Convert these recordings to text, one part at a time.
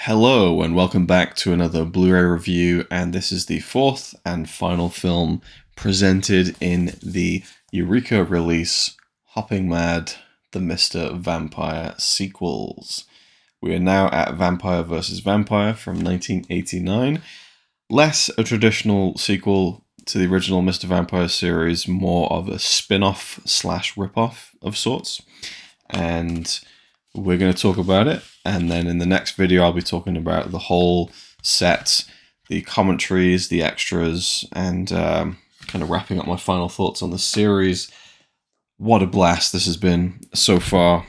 Hello and welcome back to another Blu-ray review, and this is the fourth and final film presented in the Eureka release, Hopping Mad, the Mr. Vampire sequels. We are now at Vampire vs. Vampire from 1989. Less a traditional sequel to the original Mr. Vampire series, more of a spin-off slash rip-off of sorts. And we're going to talk about it, and then in the next video I'll be talking about the whole set, the commentaries, the extras, and kind of wrapping up my final thoughts on the series. What a blast this has been so far.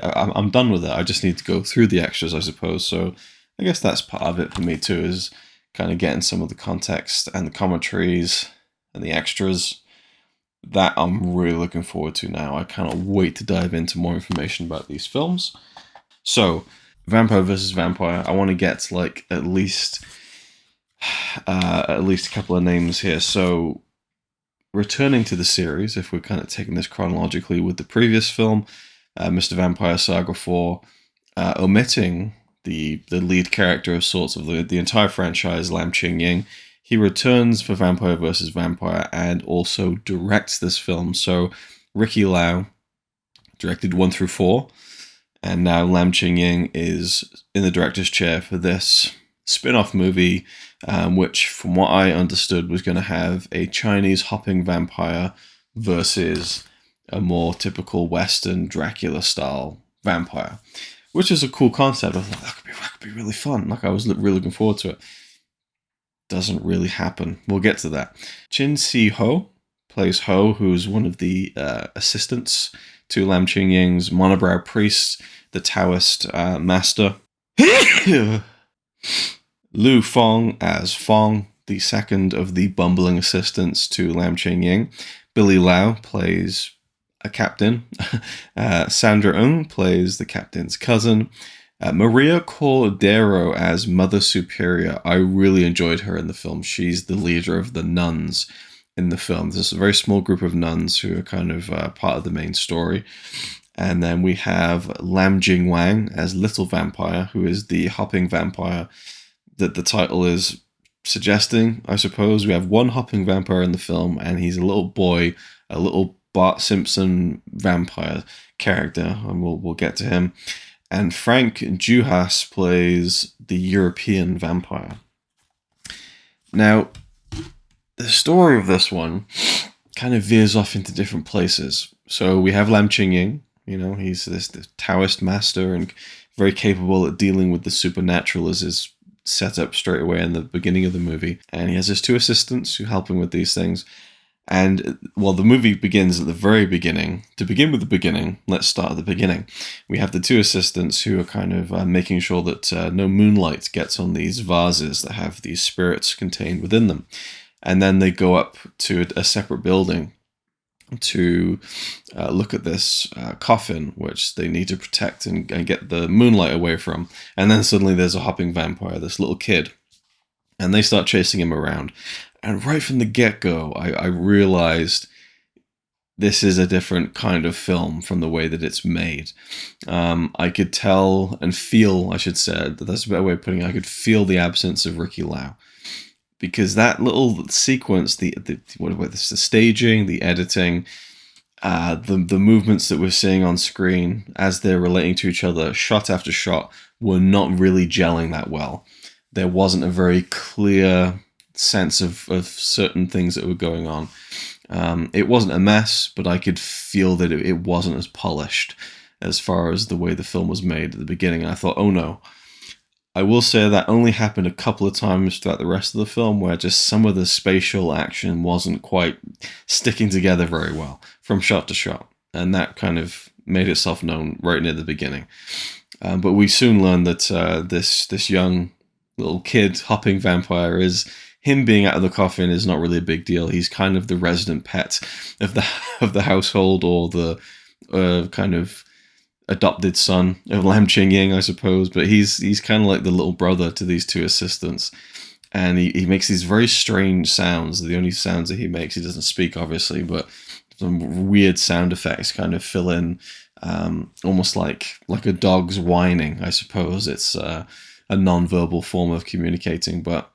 I'm done with it. I just need to go through the extras, I suppose, so I guess that's part of it for me too, is kind of getting some of the context and the commentaries and the extras. That I'm really looking forward to now. I cannot wait to dive into more information about these films. So, Vampire vs. Vampire, I want to get to like at least a couple of names here. So, returning to the series, if we're kind of taking this chronologically with the previous film, Mr. Vampire Saga 4, omitting the lead character of sorts of the entire franchise, Ching-Ying. He returns for Vampire vs. Vampire and also directs this film. So Ricky Lau directed 1 through 4, and now Ching-Ying is in the director's chair for this spin-off movie, which from what I understood was going to have a Chinese hopping vampire versus a more typical Western Dracula-style vampire, which is a cool concept. I thought that could be really fun. Like, I was really looking forward to it. Doesn't really happen. We'll get to that. Chin-Si-Ho plays Ho, who's one of the assistants to Ching-Ying's monobrow priest, the Taoist master. Lu Fong as Fong, the second of the bumbling assistants to Ching-Ying. Billy Lau plays a captain. Sandra Ng plays the captain's cousin. Maria Cordero as Mother Superior. I really enjoyed her in the film. She's the leader of the nuns in the film. There's a very small group of nuns who are kind of part of the main story. And then we have Lam Jing Wang as Little Vampire, who is the hopping vampire that the title is suggesting, I suppose. We have one hopping vampire in the film, and he's a little boy, a little Bart Simpson vampire character, and we'll get to him. And Frank Juhas plays the European vampire. Now, the story of this one kind of veers off into different places. So we have Ching-Ying, he's this Taoist master and very capable at dealing with the supernatural, as is set up straight away in the beginning of the movie. And he has his 2 assistants who help him with these things. And while the movie begins at the very beginning, to begin with the beginning, let's start at the beginning. We have the 2 assistants who are kind of making sure that no moonlight gets on these vases that have these spirits contained within them. And then they go up to a separate building to look at this coffin, which they need to protect and get the moonlight away from. And then suddenly there's a hopping vampire, this little kid, and they start chasing him around. And right from the get-go, I realized this is a different kind of film from the way that it's made. I could tell and feel, I should say, that's a better way of putting it, I could feel the absence of Ricky Lau. Because that little sequence, the staging, the editing, the movements that we're seeing on screen as they're relating to each other, shot after shot, were not really gelling that well. There wasn't a very clear sense of certain things that were going on. It wasn't a mess, but I could feel that it wasn't as polished as far as the way the film was made at the beginning. And I thought, oh no. I will say that only happened a couple of times throughout the rest of the film, where just some of the spatial action wasn't quite sticking together very well from shot to shot. And that kind of made itself known right near the beginning. But we soon learned that this young little kid hopping vampire him being out of the coffin is not really a big deal. He's kind of the resident pet of the household, or the kind of adopted son of Ching-Ying, I suppose. But he's kind of like the little brother to these 2 assistants. And he makes these very strange sounds. The only sounds that he makes, he doesn't speak, obviously, but some weird sound effects kind of fill in, almost like a dog's whining, I suppose. It's a non-verbal form of communicating, but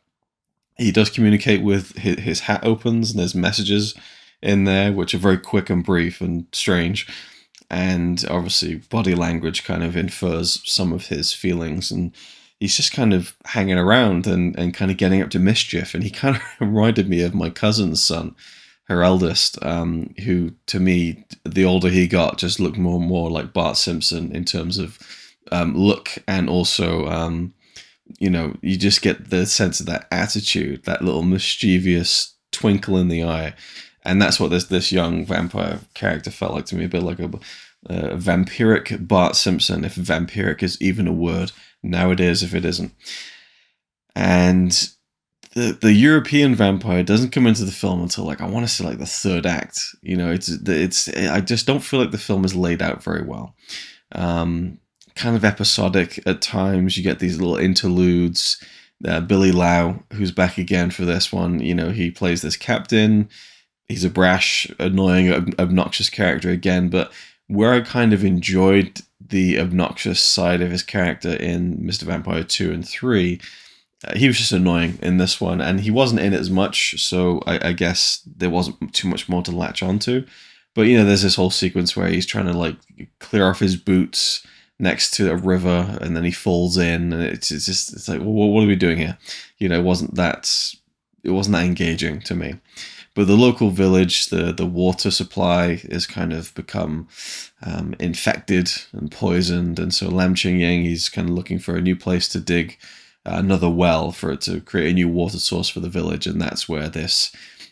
he does communicate with his hat opens, and there's messages in there which are very quick and brief and strange. And obviously body language kind of infers some of his feelings, and he's just kind of hanging around and kind of getting up to mischief. And he kind of reminded me of my cousin's son, her eldest, who to me, the older he got, just looked more and more like Bart Simpson in terms of look, and also you just get the sense of that attitude, that little mischievous twinkle in the eye. And that's what this young vampire character felt like to me, a bit like a vampiric Bart Simpson, if vampiric is even a word nowadays, if it isn't. And the European vampire doesn't come into the film until, like, I want to say like the third act. I just don't feel like the film is laid out very well. Kind of episodic at times. You get these little interludes. Billy Lau, who's back again for this one, he plays this captain. He's a brash, annoying, obnoxious character again, but where I kind of enjoyed the obnoxious side of his character in Mr. Vampire 2 and 3, he was just annoying in this one, and he wasn't in it as much, so I guess there wasn't too much more to latch onto. But, there's this whole sequence where he's trying to, like, clear off his boots next to a river, and then he falls in, and it's like, well, what are we doing here? It wasn't that engaging to me. But the local village, the water supply is kind of become infected and poisoned. And so Lam Ching-Ying, he's kind of looking for a new place to dig another well for it to create a new water source for the village. And that's where this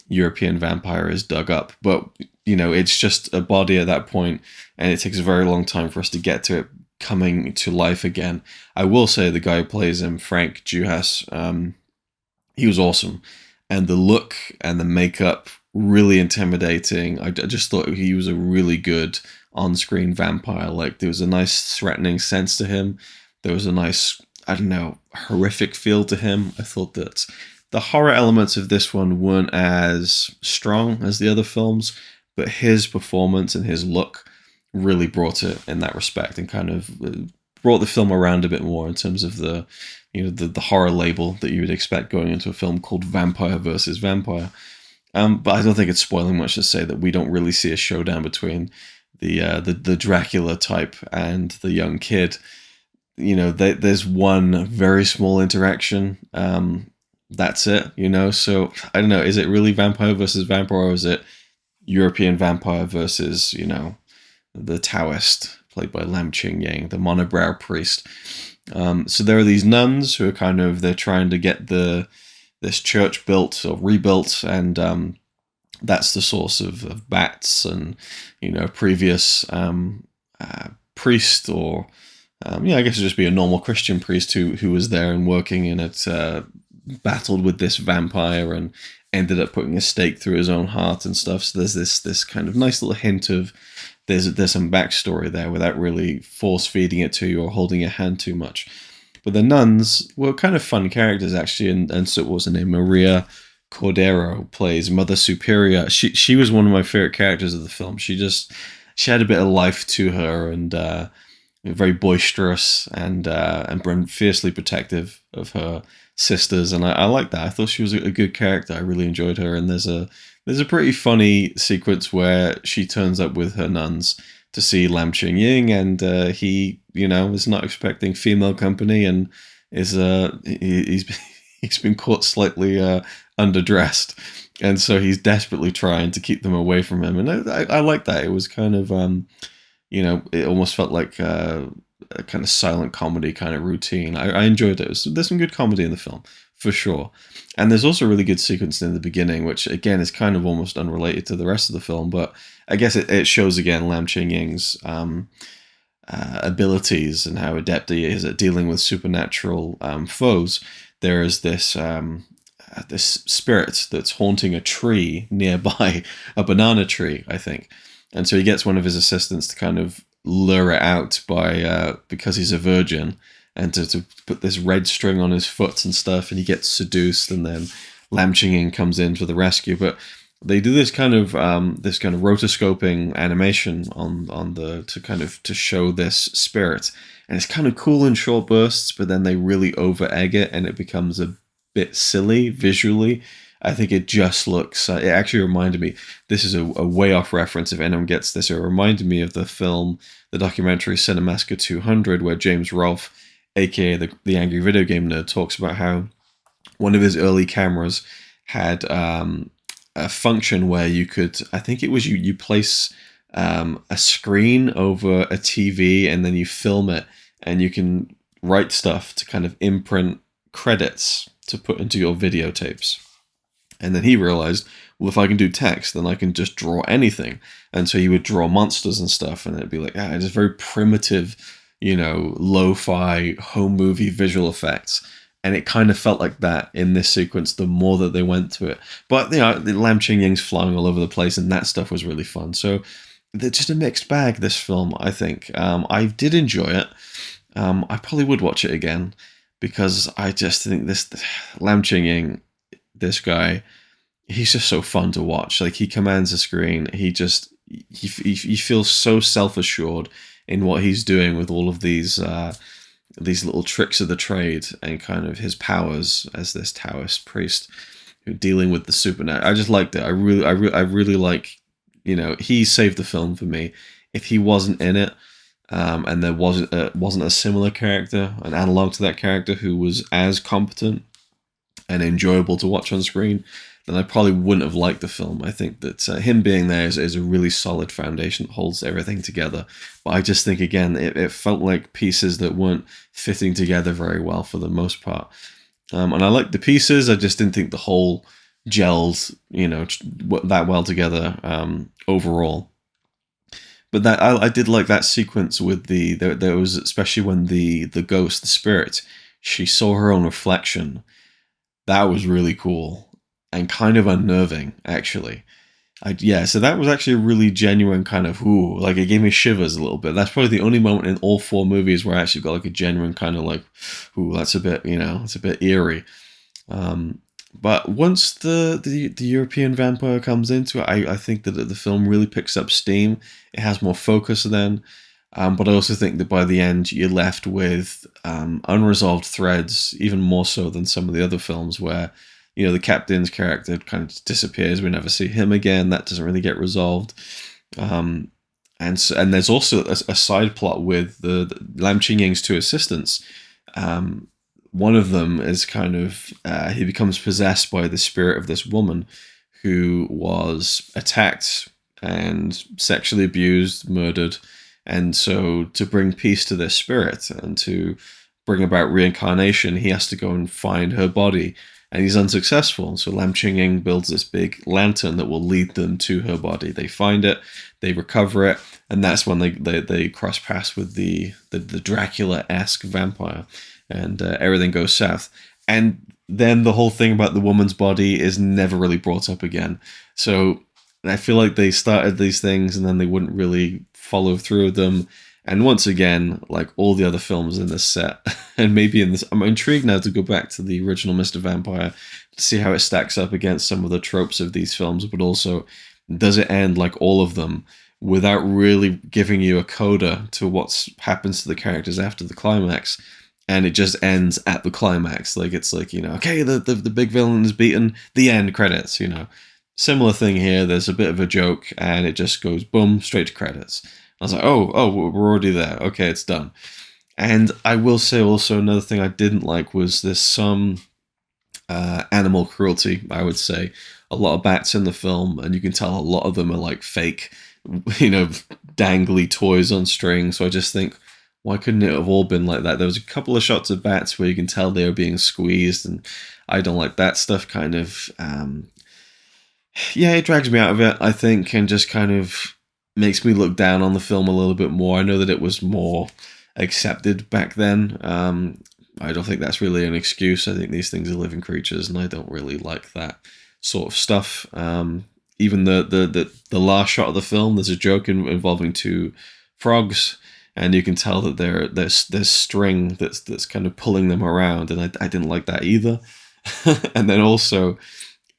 European vampire is dug up. But, it's just a body at that point, and it takes a very long time for us to get to it coming to life again. I will say the guy who plays him, Frank Juhas, he was awesome. And the look and the makeup, really intimidating. I just thought he was a really good on-screen vampire. Like, there was a nice threatening sense to him. There was a nice, horrific feel to him. I thought that the horror elements of this one weren't as strong as the other films, but his performance and his look really brought it in that respect, and kind of brought the film around a bit more in terms of the horror label that you would expect going into a film called Vampire versus Vampire. But I don't think it's spoiling much to say that we don't really see a showdown between the Dracula type and the young kid. There's one very small interaction. That's it. So I don't know. Is it really Vampire versus Vampire, or is it European vampire versus the Taoist played by Lam Ching-Ying, the monobrow priest? So there are these nuns who are they're trying to get this church built or rebuilt, and that's the source of bats and previous priest, or I guess it'd just be a normal Christian priest who was there and working in it, battled with this vampire and ended up putting a stake through his own heart and stuff. So there's this kind of nice little hint of there's some backstory there without really force feeding it to you or holding your hand too much. But the nuns were kind of fun characters, actually, and so what was her name? Maria Cordero plays Mother Superior. She was one of my favorite characters of the film. She had a bit of life to her, and very boisterous and fiercely protective of her sisters, and I like that. I thought she was a good character. I really enjoyed her, and there's a pretty funny sequence where she turns up with her nuns to see Lam Ching-Ying, and he is not expecting female company, and he's been caught slightly underdressed, and so he's desperately trying to keep them away from him, and I like that. It was kind of it almost felt like a kind of silent comedy kind of routine. I enjoyed it. There's some good comedy in the film, for sure. And there's also a really good sequence in the beginning, which, again, is kind of almost unrelated to the rest of the film, but I guess it shows, again, Lam Ching-Ying's abilities and how adept he is at dealing with supernatural foes. There is this spirit that's haunting a tree nearby, a banana tree, I think. And so he gets one of his assistants to kind of lure it out by because he's a virgin, and to put this red string on his foot and stuff, and he gets seduced, and then Lam Ching-Ying comes in for the rescue. But they do this kind of rotoscoping animation on the to show this spirit, and it's kind of cool in short bursts, but then they really over egg it, and it becomes a bit silly visually. I think it just looks. It actually reminded me. This is a way off reference if anyone gets this. It reminded me of the film, the documentary Cinemassacre 200, where James Rolfe, aka the Angry Video Game Nerd, talks about how one of his early cameras had a function where you could, I think it was you place a screen over a TV and then you film it, and you can write stuff to kind of imprint credits to put into your videotapes. And then he realized, well, if I can do text, then I can just draw anything. And so he would draw monsters and stuff, and it'd be like, just very primitive, lo-fi home movie visual effects. And it kind of felt like that in this sequence the more that they went to it. But, the Lam Ching-Ying's flying all over the place, and that stuff was really fun. So they're just a mixed bag, this film, I think. I did enjoy it. I probably would watch it again, because I just think this Lam Ching-Ying, this guy, he's just so fun to watch. Like, he commands the screen. He feels so self-assured in what he's doing with all of these little tricks of the trade and kind of his powers as this Taoist priest who dealing with the supernatural. I just liked it. I really like, he saved the film for me. If he wasn't in it, and there wasn't a similar character, an analog to that character who was as competent and enjoyable to watch on screen, then I probably wouldn't have liked the film. I think that him being there is a really solid foundation that holds everything together. But I just think, again, it felt like pieces that weren't fitting together very well for the most part. And I liked the pieces. I just didn't think the whole gelled, that well together overall. But that I did like that sequence with there was, especially when the ghost, the spirit, she saw her own reflection. That was really cool and kind of unnerving, actually. So that was actually a really genuine kind of, like, it gave me shivers a little bit. That's probably the only moment in all four movies where I actually got like a genuine kind of like, that's a bit, it's a bit eerie. But once the European vampire comes into it, I think that the film really picks up steam. It has more focus then. But I also think that by the end, you're left with unresolved threads, even more so than some of the other films where, the captain's character kind of disappears. We never see him again. That doesn't really get resolved. And there's also a side plot with the Lam Ching-Ying's two assistants. One of them is kind of, he becomes possessed by the spirit of this woman who was attacked and sexually abused, murdered. And so to bring peace to this spirit and to bring about reincarnation, he has to go and find her body. And he's unsuccessful. So Lam Ching-Ying builds this big lantern that will lead them to her body. They find it, they recover it, and that's when they cross paths with the Dracula-esque vampire. And everything goes south. And then the whole thing about the woman's body is never really brought up again. So I feel like they started these things and then they wouldn't really follow through with them. And once again, like all the other films in this set, and maybe in this, I'm intrigued now to go back to the original Mr. Vampire to see how it stacks up against some of the tropes of these films, but also, does it end like all of them without really giving you a coda to what happens to the characters after the climax? And it just ends at the climax. Like, it's like, okay, the big villain is beaten, the end, credits, Similar thing here, there's a bit of a joke, and it just goes, boom, straight to credits. I was like, oh, we're already there. Okay, it's done. And I will say also another thing I didn't like was there's some animal cruelty, I would say. A lot of bats in the film, and you can tell a lot of them are like fake, dangly toys on strings. So I just think, why couldn't it have all been like that? There was a couple of shots of bats where you can tell they were being squeezed, and I don't like that stuff kind of... it drags me out of it, I think, and just kind of makes me look down on the film a little bit more. I know that it was more accepted back then. I don't think that's really an excuse. I think these things are living creatures, and I don't really like that sort of stuff. Even the last shot of the film, there's a joke involving two frogs, and you can tell that there's string that's kind of pulling them around, and I didn't like that either. And then also,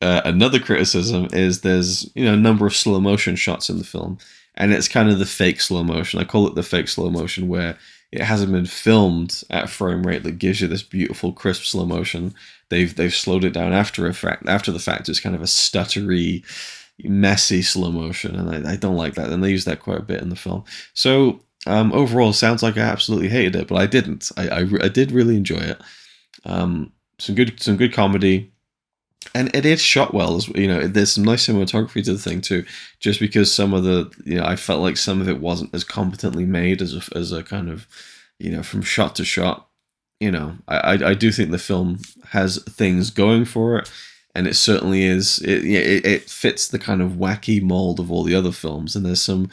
another criticism is there's a number of slow motion shots in the film, and it's kind of the fake slow motion. I call it the fake slow motion, where it hasn't been filmed at a frame rate that gives you this beautiful crisp slow motion. They've slowed it down after the fact. It's kind of a stuttery, messy slow motion, and I don't like that. And they use that quite a bit in the film. So overall, sounds like I absolutely hated it, but I didn't. I did really enjoy it. Some good comedy. And it is shot well, there's some nice cinematography to the thing too, just because some of the, I felt like some of it wasn't as competently made as a kind of, from shot to shot. I do think the film has things going for it, and it certainly is, it fits the kind of wacky mold of all the other films. And there's some,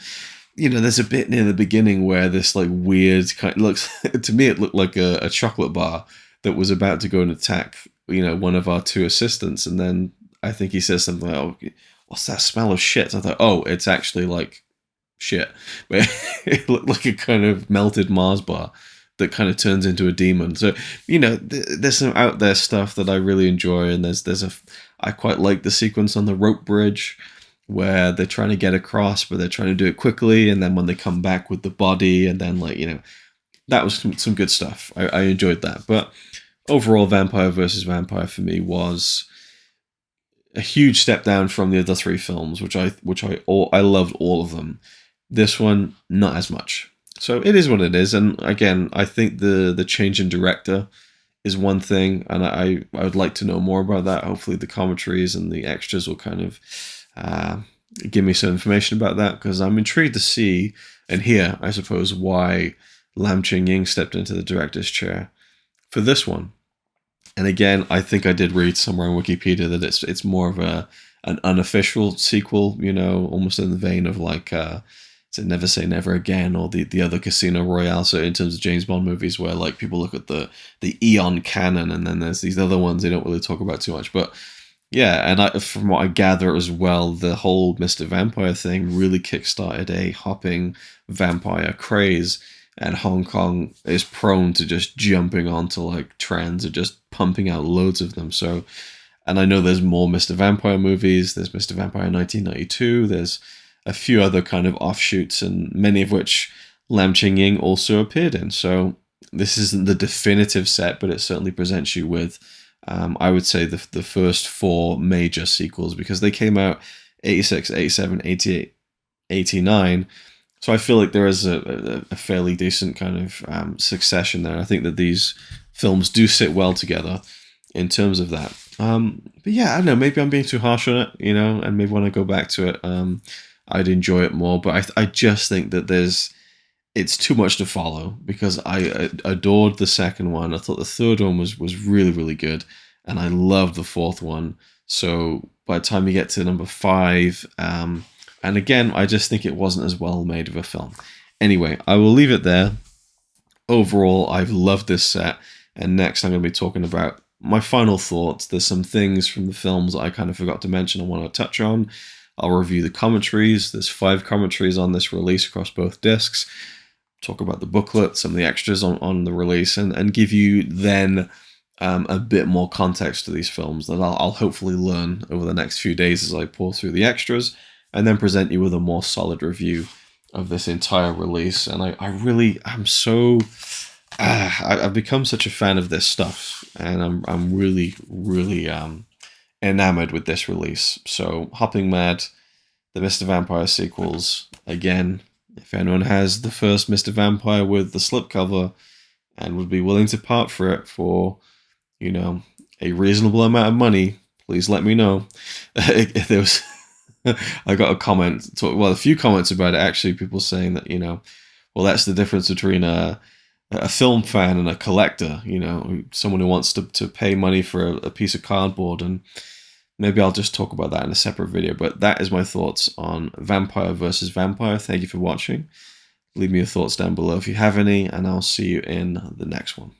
there's a bit near the beginning where this like weird kind of looks, to me it looked like a chocolate bar that was about to go and attack one of our two assistants, and then I think he says something like, "Oh, what's that smell of shit?" So I thought, "Oh, it's actually like shit." But it looked like a kind of melted Mars bar that kind of turns into a demon. So there's some out there stuff that I really enjoy, and I quite like the sequence on the rope bridge where they're trying to get across, but they're trying to do it quickly, and then when they come back with the body, and then that was some good stuff. I enjoyed that, but overall, Vampire vs. Vampire for me was a huge step down from the other three films, which I loved all of them. This one, not as much. So it is what it is. And again, I think the change in director is one thing, and I would like to know more about that. Hopefully, the commentaries and the extras will kind of give me some information about that, because I'm intrigued to see and hear, I suppose, why Lam Ching-Ying stepped into the director's chair for this one. And again, I think I did read somewhere on Wikipedia that it's more of an unofficial sequel, almost in the vein of like Never Say Never Again, or the other Casino Royale. So in terms of James Bond movies, where like people look at the Eon canon, and then there's these other ones they don't really talk about too much. But yeah, and from what I gather as well, the whole Mr. Vampire thing really kickstarted a hopping vampire craze. And Hong Kong is prone to just jumping onto like trends and just pumping out loads of them. So, and I know there's more Mr. Vampire movies. There's Mr. Vampire 1992. There's a few other kind of offshoots, and many of which Lam Ching-Ying also appeared in. So this isn't the definitive set, but it certainly presents you with, I would say, the first four major sequels, because they came out 86, 87, 88, 89. So I feel like there is a fairly decent kind of succession there. I think that these films do sit well together in terms of that. But yeah, I don't know, maybe I'm being too harsh on it, and maybe when I go back to it, I'd enjoy it more. But I just think that it's too much to follow, because I adored the second one. I thought the third one was really, really good, and I loved the fourth one. So by the time you get to number 5, and again, I just think it wasn't as well made of a film. Anyway, I will leave it there. Overall, I've loved this set. And next, I'm going to be talking about my final thoughts. There's some things from the films I kind of forgot to mention I want to touch on. I'll review the commentaries. There's 5 commentaries on this release across both discs. Talk about the booklet, some of the extras on the release, and give you then a bit more context to these films that I'll hopefully learn over the next few days as I pour through the extras, and then present you with a more solid review of this entire release. And I've become such a fan of this stuff, and I'm really, really enamored with this release. So Hopping Mad, the Mr. Vampire sequels, again, if anyone has the first Mr. Vampire with the slipcover and would be willing to part for it for, a reasonable amount of money, please let me know. There was I got a few comments about it, actually, people saying that, well, that's the difference between a film fan and a collector, someone who wants to pay money for a piece of cardboard. And maybe I'll just talk about that in a separate video. But that is my thoughts on Vampire vs. Vampire. Thank you for watching. Leave me your thoughts down below if you have any, and I'll see you in the next one.